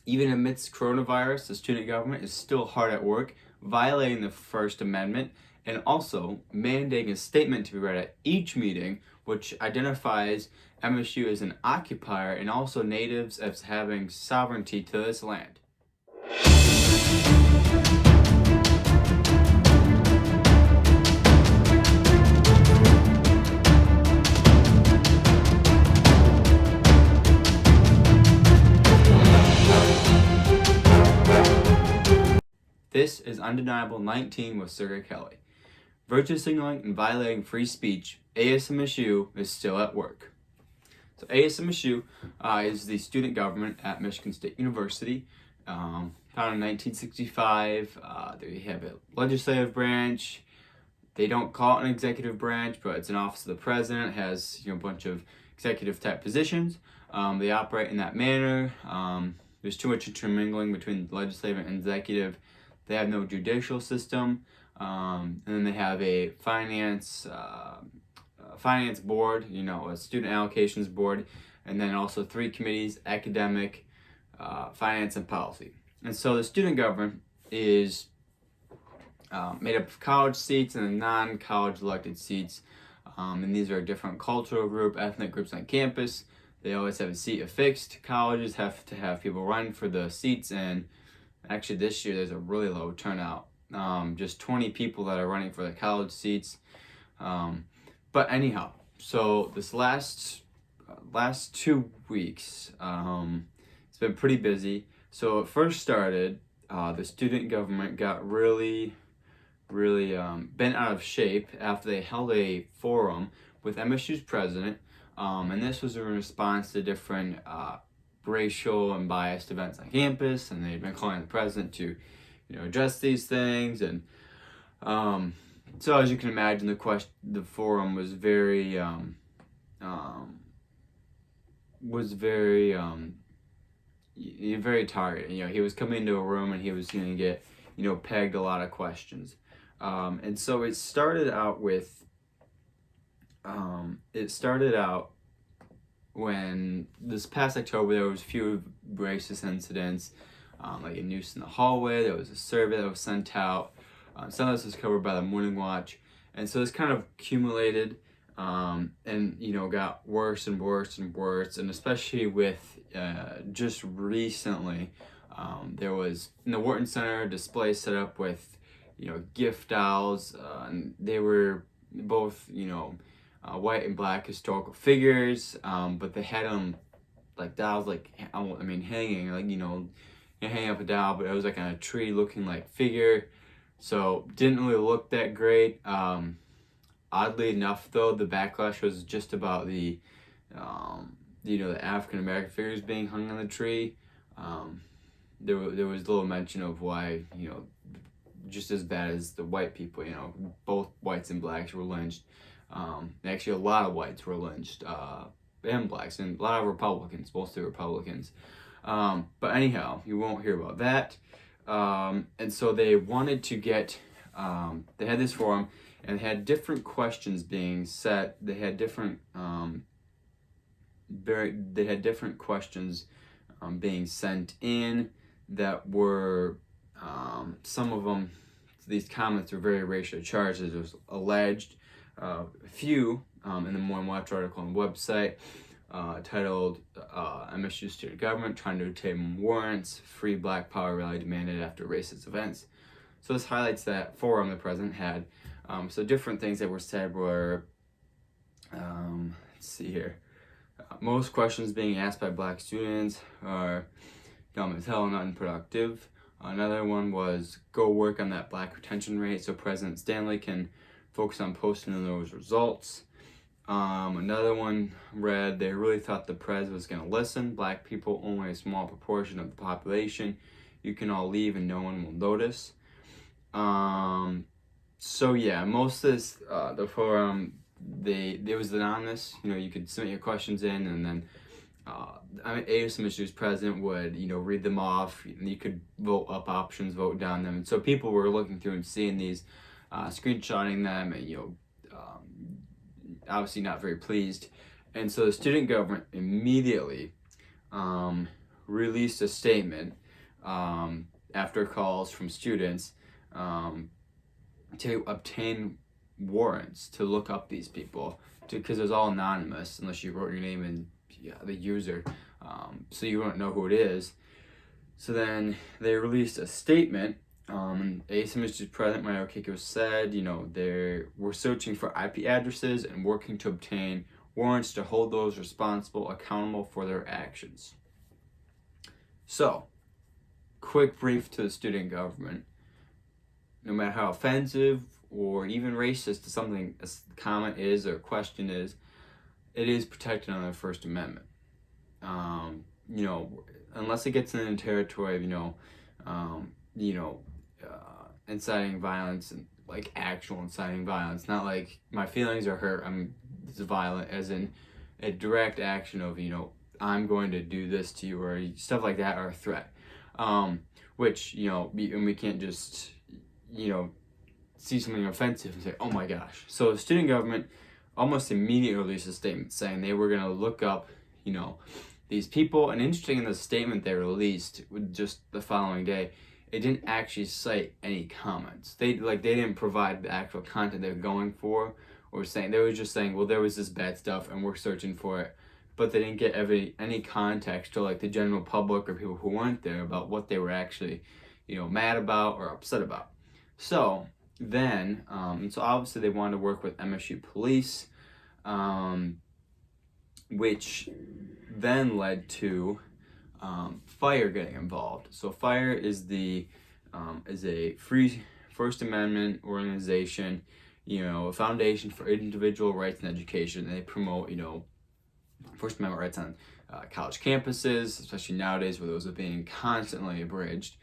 Even amidst coronavirus, the student government is still hard at work, violating the First Amendment and also mandating a statement to be read at each meeting, which identifies MSU as an occupier and also natives as having sovereignty to this land. This is Undeniable 19 with Sir Kelly. Virtue signaling and violating free speech, ASMSU is still at work. So ASMSU is the student government at Michigan State University. Founded in 1965. They have a legislative branch. They don't call it an executive branch, but it's an office of the president. It has a bunch of executive type positions. They operate in that manner. There's too much intermingling between the legislative and executive. They have no judicial system, and then they have a finance board, a student allocations board, and then also 3 committees: academic, finance, and policy. And so the student government is made up of college seats and then non-college elected seats, and these are a different cultural group, ethnic groups on campus. They always have a seat affixed. Colleges have to have people run for the seats, and actually this year there's a really low turnout. Just 20 people that are running for the college seats. But anyhow, so this last 2 weeks, it's been pretty busy. So it first started, the student government got really bent out of shape after they held a forum with MSU's president, and this was in response to different racial and biased events on campus, and they'd been calling the president to address these things. And so as you can imagine, the forum was very tired. He was coming into a room and he was going to get pegged a lot of questions, and so it started out when this past October there was a few racist incidents, like a noose in the hallway. There was a survey that was sent out. Some of this was covered by the Morning Watch, and so this kind of accumulated, and got worse and worse and worse. And especially with just recently, there was in the Wharton Center a display set up with gift dolls, and they were both white and black historical figures, but they had them like dolls, hanging, hanging up a doll, but it was like on a tree looking like figure. So didn't really look that great. Oddly enough though, the backlash was just about the the African American figures being hung on the tree. There was little mention of why just as bad as the white people, both whites and blacks were lynched. Actually a lot of whites were lynched, and blacks, and a lot of Republicans, mostly Republicans. But anyhow, you won't hear about that. And so they wanted to get, they had this forum and had different questions being set. They had different, questions being sent in that were, some of them, these comments were very racially charged. It was alleged. A few in the Morning Watch article on the website, titled MSU Student Government Trying to Obtain Warrants, Free Black Power Rally Demanded After Racist Events. So this highlights that forum the president had. So different things that were said were, let's see here, most questions being asked by black students are dumb as hell and unproductive. Another one was go work on that black retention rate so President Stanley can focus on posting those results. Another one read, they really thought the pres was going to listen. Black people, only a small proportion of the population. You can all leave and no one will notice. So yeah, most of this, the forum, it was anonymous. You could submit your questions in, and then ASMSU's president would, read them off. You could vote up options, vote down them. And so people were looking through and seeing these, screenshotting them, and, obviously not very pleased. And so the student government immediately released a statement after calls from students to obtain warrants to look up these people, because it was all anonymous unless you wrote your name and the user, so you won't know who it is. So then they released a statement. ASMSU's president, Mario Keiko, said, we're searching for IP addresses and working to obtain warrants to hold those responsible accountable for their actions. So, quick brief to the student government. No matter how offensive or even racist something a comment is or question is, it is protected under the First Amendment. Unless it gets into the territory of, inciting violence, and like actual inciting violence, not like my feelings are hurt, I'm violent, as in a direct action of, I'm going to do this to you, or stuff like that, or a threat. Which, and we can't just, see something offensive and say, oh my gosh. So the student government almost immediately released a statement saying they were going to look up, these people. And interesting, in the statement they released just the following day, it didn't actually cite any comments. They didn't provide the actual content they were going for, or saying, they were just saying, well, there was this bad stuff and we're searching for it. But they didn't get any context to like the general public or people who weren't there about what they were actually, mad about or upset about. So then, so obviously they wanted to work with MSU police, which then led to Fire getting involved. So Fire is a free First Amendment organization, a foundation for individual rights and education. And they promote, First Amendment rights on college campuses, especially nowadays where those are being constantly abridged.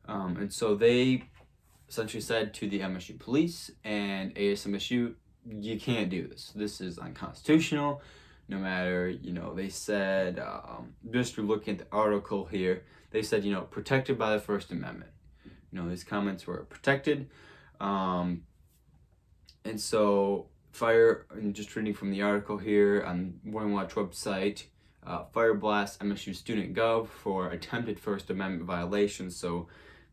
And so they essentially said to the MSU police and ASMSU, you can't do this. This is unconstitutional. No matter, they said, just looking at the article here, they said, protected by the First Amendment. These comments were protected. And so Fire, and just reading from the article here on Morning Watch website, Fire blasts MSU student gov for attempted First Amendment violations. So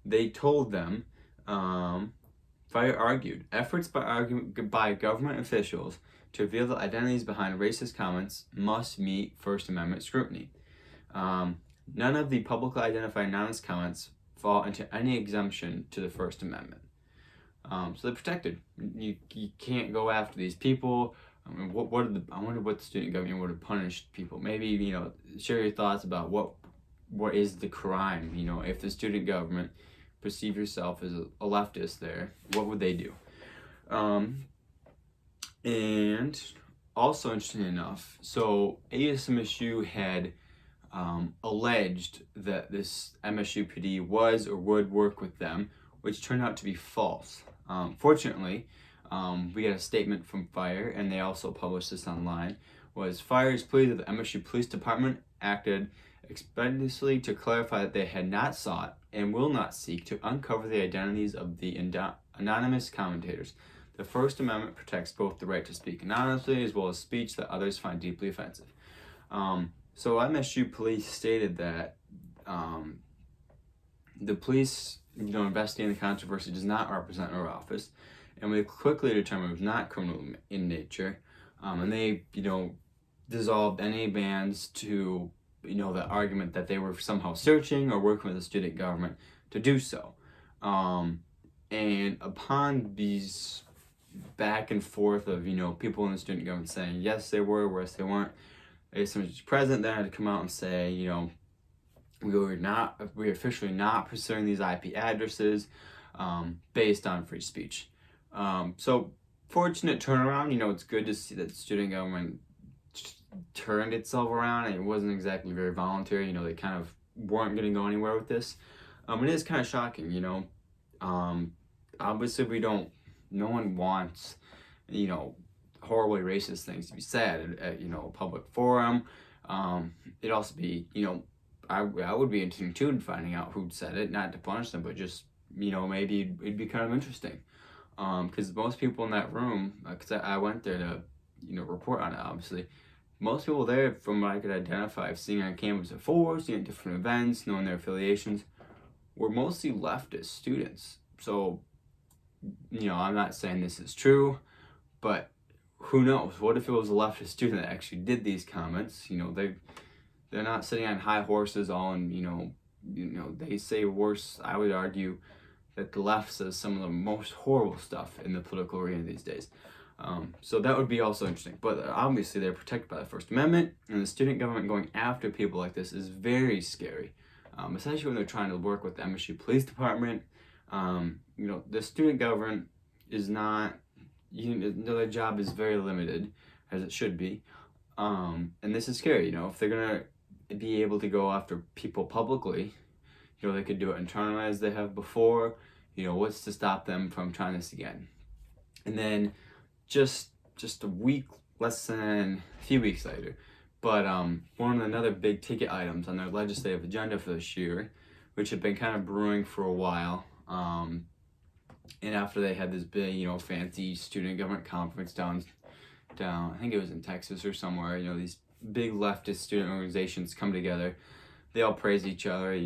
they told them, Fire argued, efforts by government officials to reveal the identities behind racist comments must meet First Amendment scrutiny. None of the publicly identified anonymous comments fall into any exemption to the First Amendment. So they're protected. You can't go after these people. I mean, I wonder what the student government would have punished people. Maybe, share your thoughts about what is the crime. If the student government perceive yourself as a leftist there, what would they do? And also, interesting enough, so ASMSU had alleged that this MSU PD was or would work with them, which turned out to be false. Fortunately, we got a statement from Fire, and they also published this online, was Fire's plea that the MSU Police Department acted expeditiously to clarify that they had not sought and will not seek to uncover the identities of the anonymous commentators. The First Amendment protects both the right to speak anonymously as well as speech that others find deeply offensive. So MSU police stated that the police, investigating the controversy does not represent our office, and we quickly determined it was not criminal in nature, and they, dissolved any bans to, the argument that they were somehow searching or working with the student government to do so. And upon these back and forth of, people in the student government saying yes they were, yes they weren't, ASMSU's president then had to come out and say, we're officially not pursuing these IP addresses based on free speech. So fortunate turnaround. It's good to see that the student government turned itself around, and it wasn't exactly very voluntary. They kind of weren't going to go anywhere with this. It is kind of shocking, obviously no one wants, horribly racist things to be said at a public forum. It'd also be, I would be interested too in finding out who said it, not to punish them, but just, maybe it'd be kind of interesting. Because most people in that room, because I went there to, report on it, obviously, most people there, from what I could identify, seeing on campus before, seeing at different events, knowing their affiliations, were mostly leftist students. So, I'm not saying this is true, but who knows? What if it was a leftist student that actually did these comments? They're not sitting on high horses all in, they say worse. I would argue that the left says some of the most horrible stuff in the political arena these days. So that would be also interesting. But obviously they're protected by the First Amendment, and the student government going after people like this is very scary, especially when they're trying to work with the MSU Police Department. The student government is not, their job is very limited, as it should be. And this is scary, if they're going to be able to go after people publicly, they could do it internally as they have before. What's to stop them from trying this again? And then just a week, less than a few weeks later, but one of another big ticket items on their legislative agenda for this year, which had been kind of brewing for a while, and after they had this big, fancy student government conference down, I think it was in Texas or somewhere, these big leftist student organizations come together, they all praise each other,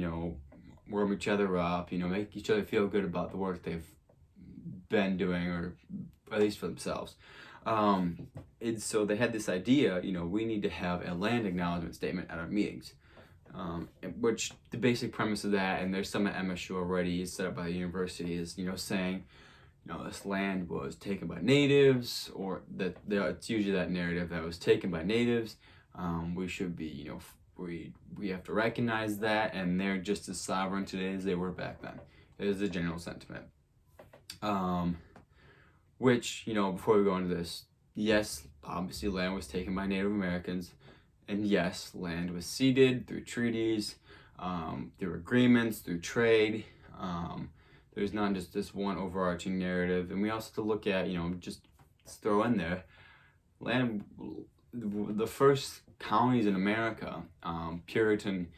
warm each other up, make each other feel good about the work they've been doing, or at least for themselves. And so they had this idea, we need to have a land acknowledgement statement at our meetings, which the basic premise of that, and there's some at MSU already set up by the university, is, saying, this land was taken by natives, or that it's usually that narrative that it was taken by natives. We should be, we have to recognize that, and they're just as sovereign today as they were back then. It is the general sentiment. Which, before we go into this, yes, obviously land was taken by Native Americans, and yes, land was ceded through treaties, through agreements, through trade. There's not just this one overarching narrative. And we also have to look at, just throw in there, land, the first counties in America, Puritan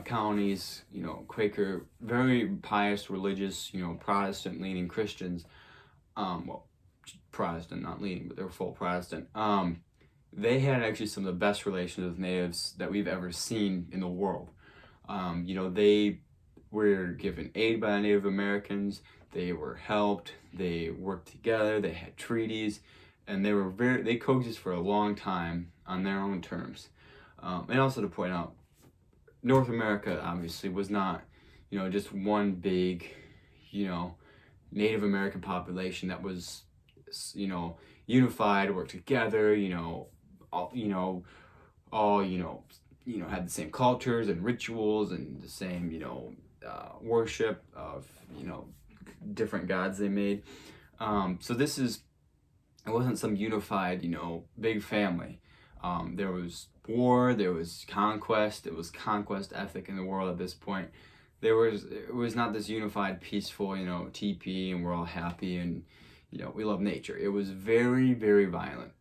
counties, Quaker, very pious, religious, Protestant-leaning Christians, Protestant, not leaning, but they were full Protestant. They had actually some of the best relations with natives that we've ever seen in the world. They were given aid by the Native Americans, they were helped, they worked together, they had treaties, and they coexisted for a long time on their own terms. And also to point out, North America obviously was not, just one big, Native American population that was, unified, worked together, all had the same cultures and rituals and the same, worship of, different gods they made. So it wasn't some unified, big family. There was war, there was conquest, it was conquest ethic in the world at this point. It was not this unified, peaceful, teepee, and we're all happy and, we love nature. It was very, very violent.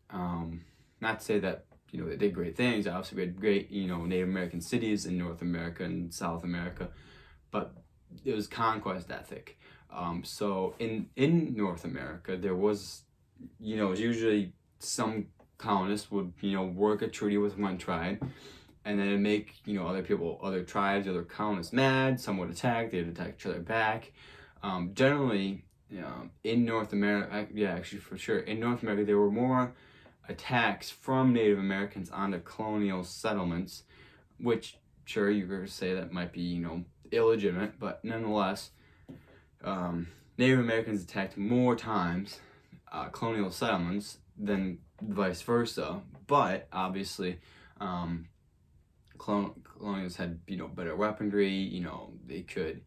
Not to say that, they did great things. Obviously, we had great, Native American cities in North America and South America, but it was conquest ethic. So in North America, there was, usually some colonists would, work a treaty with one tribe, and then make, other tribes, other colonists mad. Some would attack, they'd attack each other back. Generally, in North America, actually for sure, in North America, there were more attacks from Native Americans onto colonial settlements, which, sure, you could say that might be, illegitimate, but nonetheless, Native Americans attacked more times colonial settlements than vice versa, but obviously, colonials had, better weaponry, they could,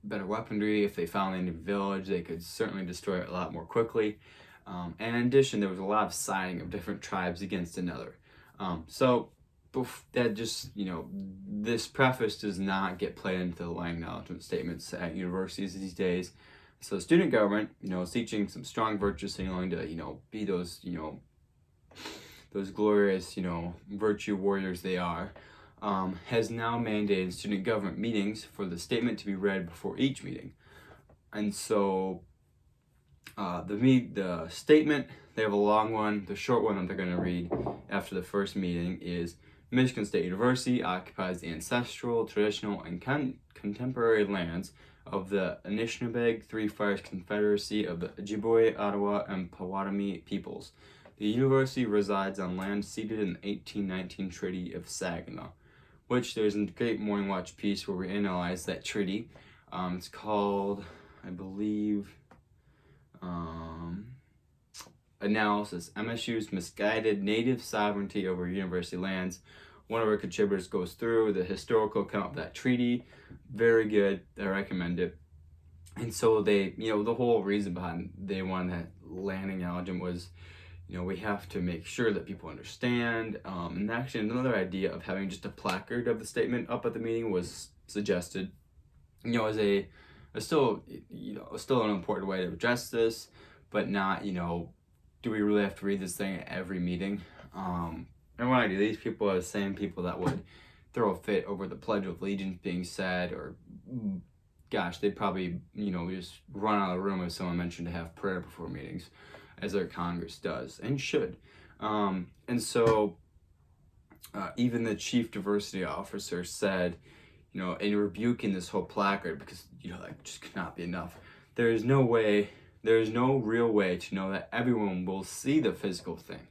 better weaponry. If they found any village, they could certainly destroy it a lot more quickly. And in addition, there was a lot of siding of different tribes against another. So that just, this preface does not get played into the land acknowledgement statements at universities these days. So student government, is teaching some strong virtue signaling to, be those, those glorious, virtue warriors they are, has now mandated student government meetings for the statement to be read before each meeting. And so the statement They have a long one. The short one that they're going to read after the first meeting is Michigan State University occupies the ancestral, traditional, and contemporary lands of the Anishinaabe Three Fires Confederacy of the Ojibwe, Ottawa, and Potawatomi peoples. The university resides on land ceded in the 1819 Treaty of Saginaw, which there's a great Morning Watch piece where we analyze that treaty. It's called, I believe, Analysis, MSU's Misguided Native Sovereignty Over University Lands. One of our contributors goes through the historical account of that treaty. Very good. I recommend it. And so they, the whole reason behind they wanted that land acknowledgement was, we have to make sure that people understand. And actually another idea of having just a placard of the statement up at the meeting was suggested, as still an important way to address this, but not, do we really have to read this thing at every meeting? And when I do, these people are the same people that would throw a fit over the Pledge of Allegiance being said, or gosh, they'd probably, just run out of the room if someone mentioned to have prayer before meetings, as their Congress does and should. And so even the chief diversity officer said, in rebuking this whole placard, because, that just could not be enough. There is no real way to know that everyone will see the physical thing.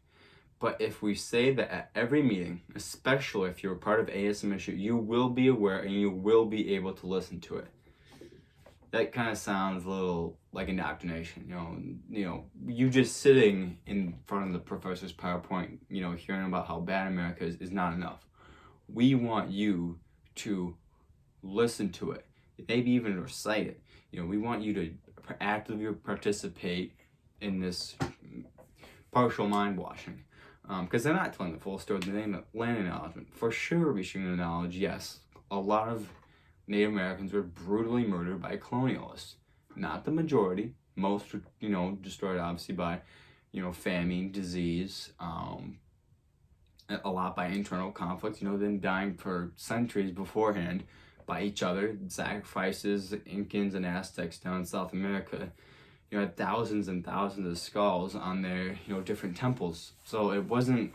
But if we say that at every meeting, especially if you're a part of ASMSU, you will be aware and you will be able to listen to it. That kind of sounds a little like indoctrination, you just sitting in front of the professor's PowerPoint, hearing about how bad America is not enough. We want you to listen to it, maybe even recite it. We want you to actively participate in this partial mind washing, because they're not telling the full story. The name of land acknowledgement, for sure we should acknowledge, yes, a lot of Native Americans were brutally murdered by colonialists. Not the majority. Most were, destroyed obviously by, famine, disease, a lot by internal conflict, then dying for centuries beforehand by each other, sacrifices. Incans and Aztecs down in South America, had thousands and thousands of skulls on their, different temples. So it wasn't,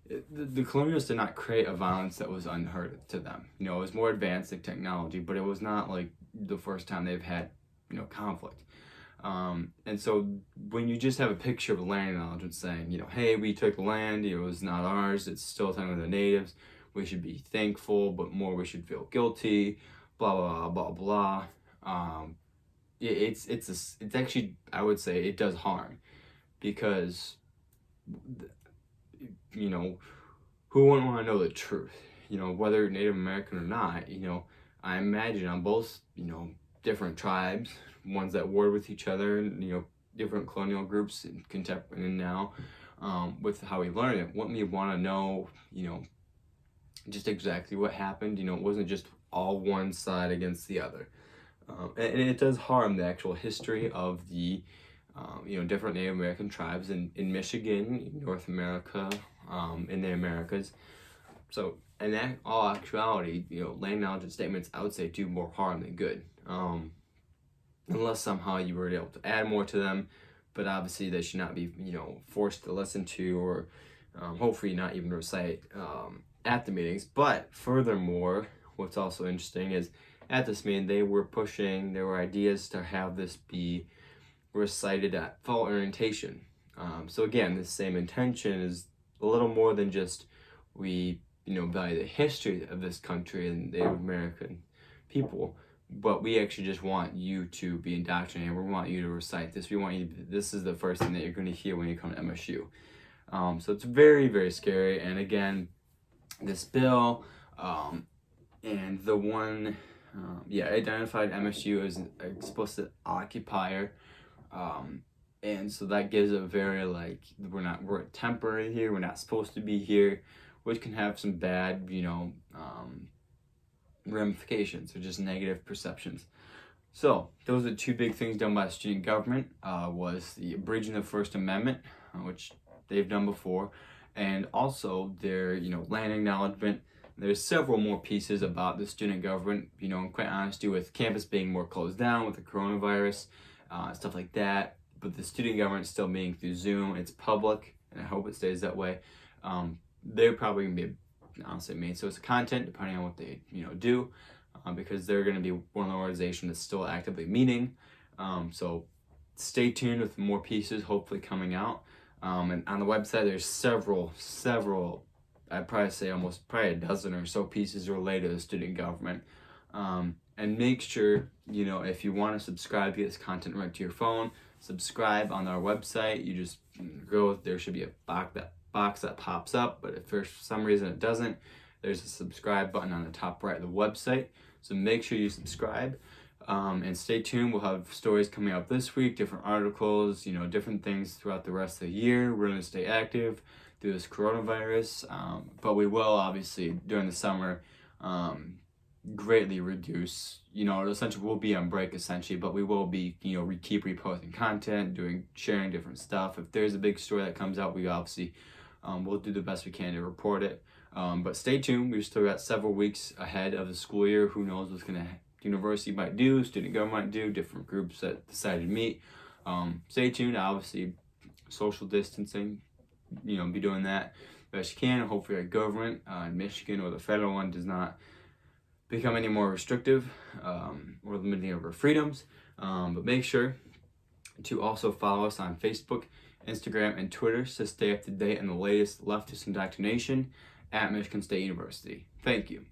the colonialists did not create a violence that was unheard to them. It was more advanced like technology, but it was not like the first time they've had, conflict. And so when you just have a picture of a land acknowledgement saying, hey, we took land, it was not ours, it's still time of the natives, we should be thankful, but more we should feel guilty, blah, blah, blah, blah, blah. It's actually, I would say it does harm, because, who wouldn't want to know the truth? Whether Native American or not, I imagine on both, different tribes, ones that warred with each other, and, different colonial groups in contemporary and now, with how we learn it, wouldn't we want to know, just exactly what happened? It wasn't just all one side against the other. And it does harm the actual history of the, different Native American tribes in Michigan, North America, in the Americas. So, in all actuality, land acknowledgement statements, I would say, do more harm than good. Unless somehow you were able to add more to them, but obviously they should not be, forced to listen to, or hopefully not even recite at the meetings. But furthermore, what's also interesting is at this meeting, there were ideas to have this be recited at fall orientation. So again, the same intention is a little more than just we, value the history of this country and Native American people, but we actually just want you to be indoctrinated. We want you to recite this. We want you to, this is the first thing that you're going to hear when you come to MSU. So it's very, very scary. And again, this bill, and the one, identified MSU as an explicit occupier. And so that gives a very, we're temporary here, we're not supposed to be here, which can have some bad, ramifications or just negative perceptions. So those are two big things done by the student government, was the abridging the First Amendment, which they've done before, and also their, land acknowledgement. There's several more pieces about the student government, in quite honesty, with campus being more closed down with the coronavirus, stuff like that. but the student government still meeting through Zoom. It's public, and I hope it stays that way. They're probably going to be, honestly, main source of content, depending on what they do, because they're going to be one of the organizations that's still actively meeting. So stay tuned with more pieces hopefully coming out. And on the website, there's several, I'd probably say probably a dozen or so pieces related to the student government. And make sure, if you want to subscribe, get this content right to your phone, subscribe on our website. You just go, there should be a box that pops up, but if for some reason it doesn't, there's a subscribe button on the top right of the website. So make sure you subscribe. And stay tuned. We'll have stories coming up this week, different articles, different things throughout the rest of the year. We're going to stay active through this coronavirus, but we will obviously during the summer greatly reduce, essentially we'll be on break essentially, but we will be, keep reposting content, sharing different stuff. If there's a big story that comes out, we obviously we'll do the best we can to report it. But stay tuned. We've still got several weeks ahead of the school year. Who knows what's going to university might do, student government might do, different groups that decided to meet. Stay tuned. Obviously, social distancing, be doing that best you can. Hopefully our government in Michigan or the federal one does not become any more restrictive or limiting of our freedoms. But make sure to also follow us on Facebook, Instagram, and Twitter to stay up to date on the latest leftist indoctrination at Michigan State University. Thank you.